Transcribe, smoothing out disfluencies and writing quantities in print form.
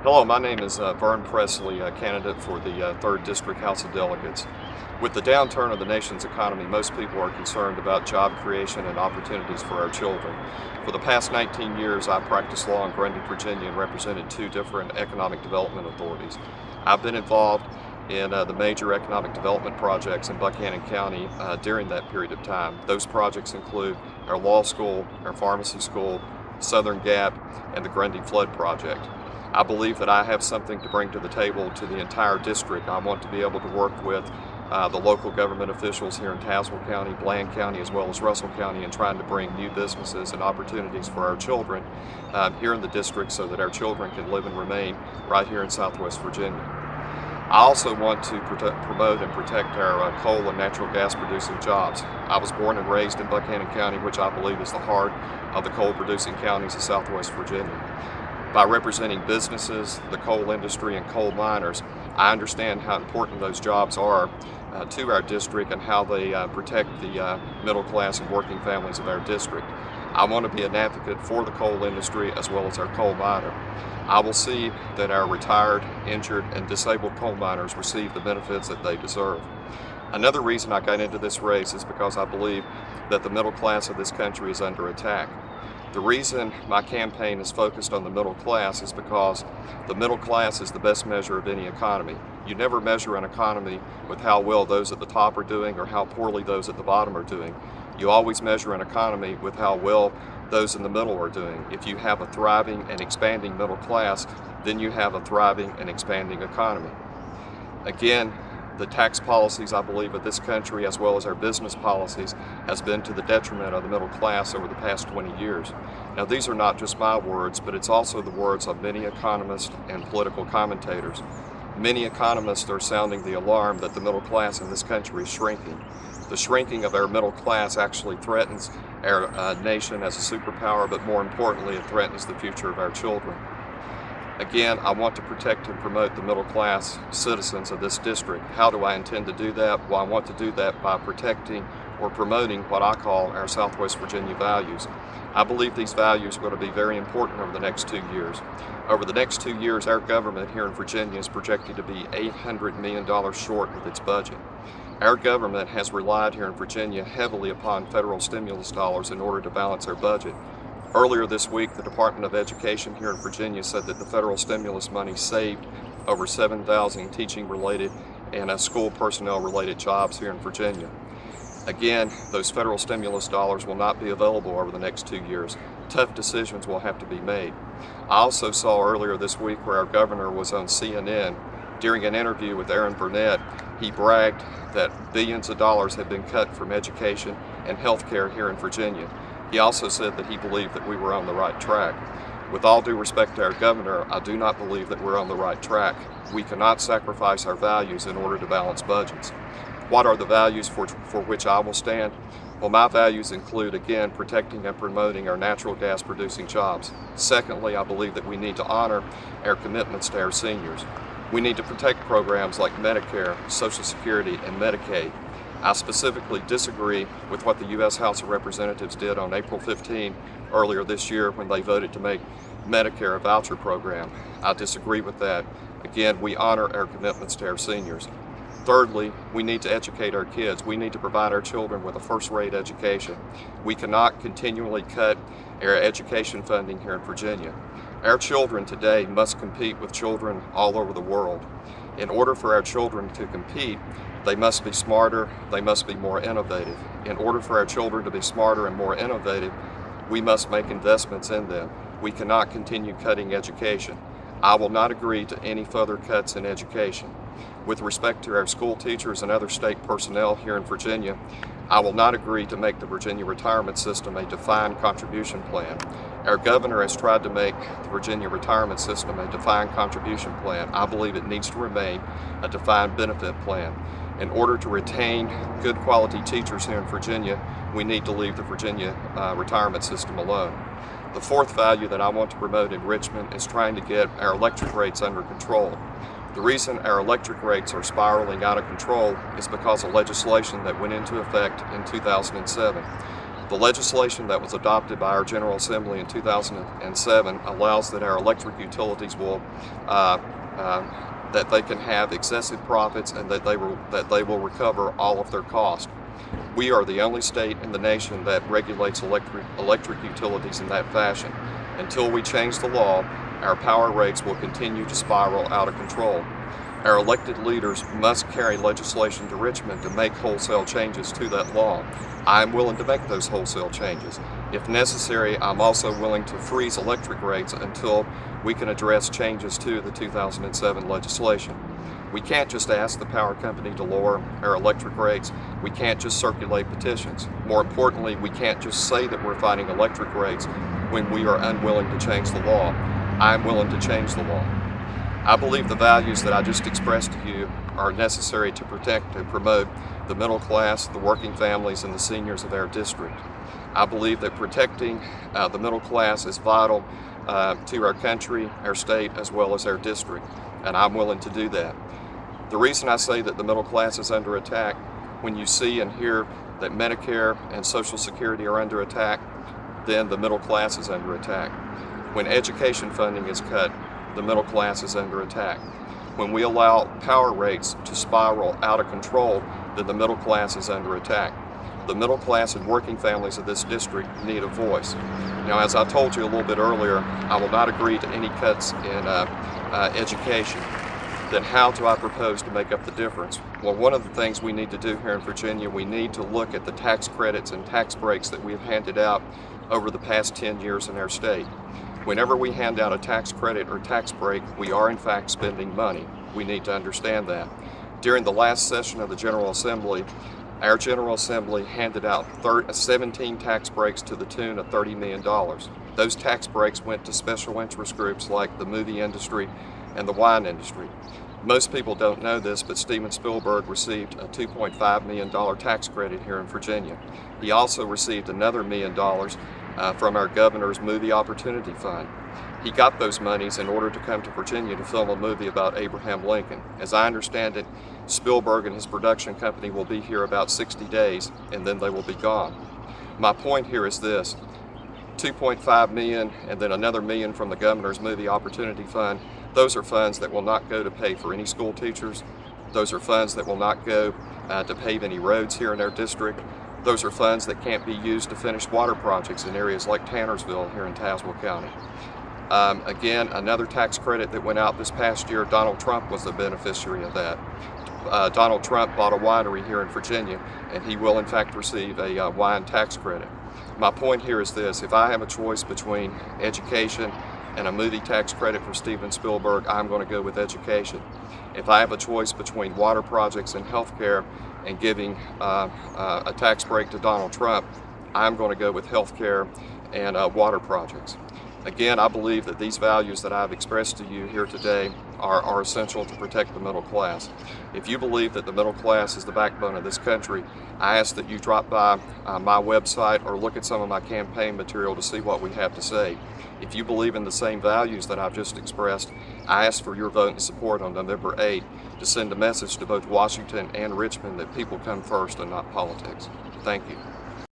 Hello, my name is Vern Presley, a candidate for the 3rd District House of Delegates. With the downturn of the nation's economy, most people are concerned about job creation and opportunities for our children. For the past 19 years, I practiced law in Grundy, Virginia, and represented 2 different economic development authorities. I've been involved in the major economic development projects in Buchanan County during that period of time. Those projects include our law school, our pharmacy school, Southern Gap, and the Grundy Flood Project. I believe that I have something to bring to the table to the entire district. I want to be able to work with the local government officials here in Tazewell County, Bland County, as well as Russell County, and trying to bring new businesses and opportunities for our children here in the district so that our children can live and remain right here in Southwest Virginia. I also want to promote and protect our coal and natural gas producing jobs. I was born and raised in Buchanan County, which I believe is the heart of the coal producing counties of Southwest Virginia. By representing businesses, the coal industry, and coal miners, I understand how important those jobs are to our district and how they protect the middle class and working families of our district. I want to be an advocate for the coal industry as well as our coal miner. I will see that our retired, injured, and disabled coal miners receive the benefits that they deserve. Another reason I got into this race is because I believe that the middle class of this country is under attack. The reason my campaign is focused on the middle class is because the middle class is the best measure of any economy. You never measure an economy with how well those at the top are doing or how poorly those at the bottom are doing. You always measure an economy with how well those in the middle are doing. If you have a thriving and expanding middle class, then you have a thriving and expanding economy. Again, the tax policies, I believe, of this country, as well as our business policies, has been to the detriment of the middle class over the past 20 years. Now, these are not just my words, but it's also the words of many economists and political commentators. Many economists are sounding the alarm that the middle class in this country is shrinking. The shrinking of our middle class actually threatens our nation as a superpower, but more importantly, it threatens the future of our children. Again, I want to protect and promote the middle class citizens of this district. How do I intend to do that? Well, I want to do that by protecting or promoting what I call our Southwest Virginia values. I believe these values are going to be very important over the next 2 years. Over the next 2 years, our government here in Virginia is projected to be $800 million short with its budget. Our government has relied here in Virginia heavily upon federal stimulus dollars in order to balance our budget. Earlier this week, the Department of Education here in Virginia said that the federal stimulus money saved over 7,000 teaching-related and school personnel-related jobs here in Virginia. Again, those federal stimulus dollars will not be available over the next 2 years. Tough decisions will have to be made. I also saw earlier this week where our governor was on CNN. During an interview with Aaron Burnett, he bragged that billions of dollars had been cut from education and health care here in Virginia. He also said that he believed that we were on the right track. With all due respect to our governor, I do not believe that we're on the right track. We cannot sacrifice our values in order to balance budgets. What are the values for which I will stand? Well, my values include, again, protecting and promoting our natural gas producing jobs. Secondly, I believe that we need to honor our commitments to our seniors. We need to protect programs like Medicare, Social Security, and Medicaid. I specifically disagree with what the U.S. House of Representatives did on April 15 earlier this year when they voted to make Medicare a voucher program. I disagree with that. Again, we honor our commitments to our seniors. Thirdly, we need to educate our kids. We need to provide our children with a first-rate education. We cannot continually cut our education funding here in Virginia. Our children today must compete with children all over the world. In order for our children to compete, they must be smarter, they must be more innovative. In order for our children to be smarter and more innovative, we must make investments in them. We cannot continue cutting education. I will not agree to any further cuts in education. With respect to our school teachers and other state personnel here in Virginia, I will not agree to make the Virginia retirement system a defined contribution plan. Our governor has tried to make the Virginia retirement system a defined contribution plan. I believe it needs to remain a defined benefit plan. In order to retain good quality teachers here in Virginia, we need to leave the Virginia retirement system alone. The fourth value that I want to promote in Richmond is trying to get our electric rates under control. The reason our electric rates are spiraling out of control is because of legislation that went into effect in 2007. The legislation that was adopted by our General Assembly in 2007 allows that our electric utilities will that they can have excessive profits and that they will recover all of their cost. We are the only state in the nation that regulates electric utilities in that fashion. Until we change the law, our power rates will continue to spiral out of control. Our elected leaders must carry legislation to Richmond to make wholesale changes to that law. I'm willing to make those wholesale changes. If necessary, I'm also willing to freeze electric rates until we can address changes to the 2007 legislation. We can't just ask the power company to lower our electric rates. We can't just circulate petitions. More importantly, we can't just say that we're fighting electric rates when we are unwilling to change the law. I'm willing to change the law. I believe the values that I just expressed to you are necessary to protect and promote the middle class, the working families, and the seniors of our district. I believe that protecting the middle class is vital to our country, our state, as well as our district, and I'm willing to do that. The reason I say that the middle class is under attack, when you see and hear that Medicare and Social Security are under attack, then the middle class is under attack. When education funding is cut, the middle class is under attack. When we allow power rates to spiral out of control, then the middle class is under attack. The middle class and working families of this district need a voice. Now, as I told you a little bit earlier, I will not agree to any cuts in education. Then how do I propose to make up the difference? Well, one of the things we need to do here in Virginia, we need to look at the tax credits and tax breaks that we have handed out over the past 10 years in our state. Whenever we hand out a tax credit or tax break, we are in fact spending money. We need to understand that. During the last session of the General Assembly, our General Assembly handed out 17 tax breaks to the tune of $30 million. Those tax breaks went to special interest groups like the movie industry and the wine industry. Most people don't know this, but Steven Spielberg received a $2.5 million tax credit here in Virginia. He also received another $1 million from our governor's Movie Opportunity Fund. He got those monies in order to come to Virginia to film a movie about Abraham Lincoln. As I understand it, Spielberg and his production company will be here about 60 days and then they will be gone. My point here is this: $2.5 million and then another $1 million from the governor's Movie Opportunity Fund. Those are funds that will not go to pay for any school teachers. Those are funds that will not go to pave any roads here in our district. Those are funds that can't be used to finish water projects in areas like Tannersville here in Tazewell County. Again, another tax credit that went out this past year, Donald Trump was the beneficiary of that. Donald Trump bought a winery here in Virginia, and he will in fact receive a wine tax credit. My point here is this: if I have a choice between education and a movie tax credit for Steven Spielberg, I'm going to go with education. If I have a choice between water projects and healthcare and giving a tax break to Donald Trump, I'm going to go with healthcare and water projects. Again, I believe that these values that I've expressed to you here today are essential to protect the middle class. If you believe that the middle class is the backbone of this country, I ask that you drop by my website or look at some of my campaign material to see what we have to say. If you believe in the same values that I've just expressed, I ask for your vote and support on November 8th to send a message to both Washington and Richmond that people come first and not politics. Thank you.